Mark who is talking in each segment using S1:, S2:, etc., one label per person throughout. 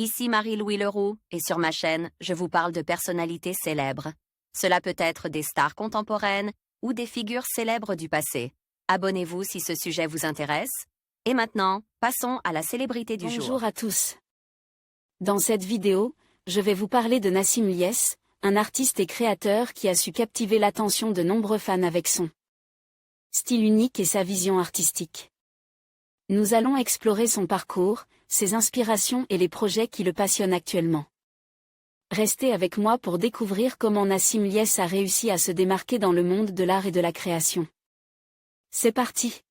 S1: Ici Marie-Louis Leroux, et sur ma chaîne, je vous parle de personnalités célèbres. Cela peut être des stars contemporaines ou des figures célèbres du passé. Abonnez-vous si ce sujet vous intéresse. Et maintenant, passons à la célébrité du jour.
S2: Bonjour à tous. Dans cette vidéo, je vais vous parler de Nassim Lyes, un artiste et créateur qui a su captiver l'attention de nombreux fans avec son style unique et sa vision artistique. Nous allons explorer son parcours, ses inspirations et les projets qui le passionnent actuellement. Restez avec moi pour découvrir comment Nassim Lyes a réussi à se démarquer dans le monde de l'art et de la création. C'est parti!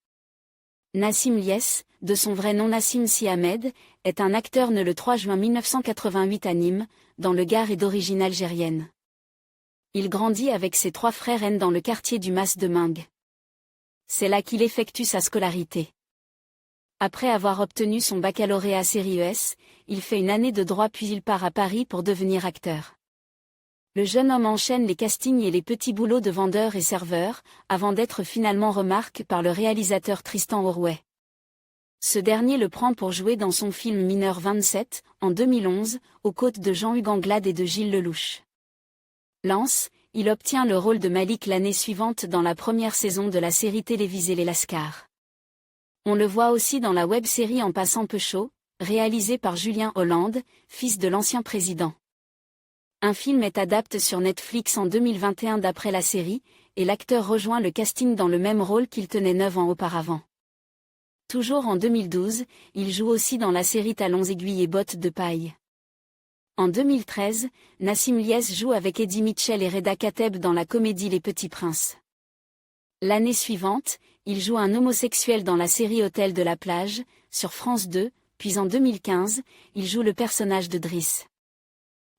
S2: Nassim Lyes, de son vrai nom Nassim Sy Ahmed, est un acteur né le 3 juin 1988 à Nîmes, dans le Gard et d'origine algérienne. Il grandit avec ses 3 frères aînés dans le quartier du Mas de Mingue. C'est là qu'il effectue sa scolarité. Après avoir obtenu son baccalauréat série ES, il fait une année de droit puis il part à Paris pour devenir acteur. Le jeune homme enchaîne les castings et les petits boulots de vendeur et serveur, avant d'être finalement remarqué par le réalisateur Tristan Orouet. Ce dernier le prend pour jouer dans son film Mineur 27, en 2011, aux côtés de Jean-Hugues Anglade et de Gilles Lelouch. Lance, il obtient le rôle de Malik l'année suivante dans la première saison de la série télévisée Les Lascars. On le voit aussi dans la web-série En passant peu chaud, réalisée par Julien Hollande, fils de l'ancien président. Un film est adapté sur Netflix en 2021 d'après la série, et l'acteur rejoint le casting dans le même rôle qu'il tenait 9 ans auparavant. Toujours en 2012, il joue aussi dans la série Talons aiguilles et bottes de paille. En 2013, Nassim Lyes joue avec Eddie Mitchell et Reda Kateb dans la comédie Les Petits Princes. L'année suivante, il joue un homosexuel dans la série Hôtel de la plage, sur France 2, puis en 2015, il joue le personnage de Driss.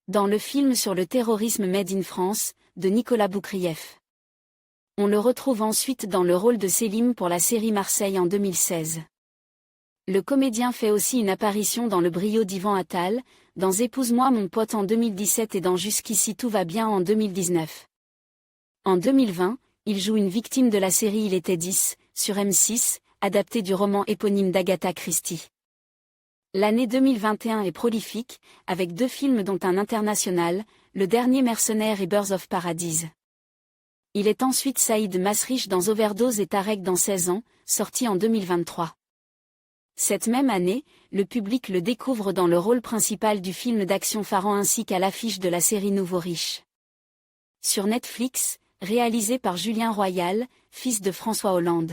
S2: Dans le film sur le terrorisme Made in France, de Nicolas Boukrieff. On le retrouve ensuite dans le rôle de Selim pour la série Marseille en 2016. Le comédien fait aussi une apparition dans Le brio d'Ivan Attal, dans Épouse-moi mon pote en 2017 et dans Jusqu'ici tout va bien en 2019. En 2020, il joue une victime de la série Il était 10, sur M6, adaptée du roman éponyme d'Agatha Christie. L'année 2021 est prolifique, avec 2 films dont un international, Le Dernier Mercenaire et Birds of Paradise. Il est ensuite Saïd Masrich dans Overdose et Tarek dans 16 ans, sorti en 2023. Cette même année, le public le découvre dans le rôle principal du film d'action Pharaon ainsi qu'à l'affiche de la série Nouveau Riche. Sur Netflix, réalisé par Julien Royal, fils de François Hollande.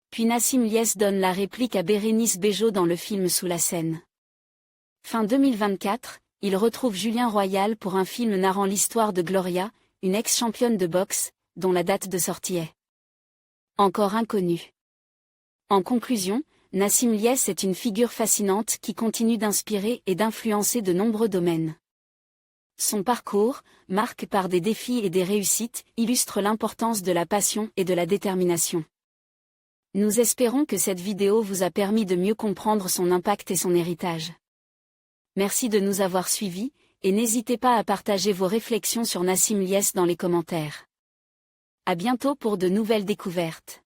S2: Puis Nassim Lyes donne la réplique à Bérénice Bejo dans le film Sous la Seine. Fin 2024, il retrouve Julien Royal pour un film narrant l'histoire de Gloria, une ex-championne de boxe, dont la date de sortie est encore inconnue. En conclusion, Nassim Lyes est une figure fascinante qui continue d'inspirer et d'influencer de nombreux domaines. Son parcours, marqué par des défis et des réussites, illustre l'importance de la passion et de la détermination. Nous espérons que cette vidéo vous a permis de mieux comprendre son impact et son héritage. Merci de nous avoir suivis, et n'hésitez pas à partager vos réflexions sur Nassim Lyes dans les commentaires. À bientôt pour de nouvelles découvertes.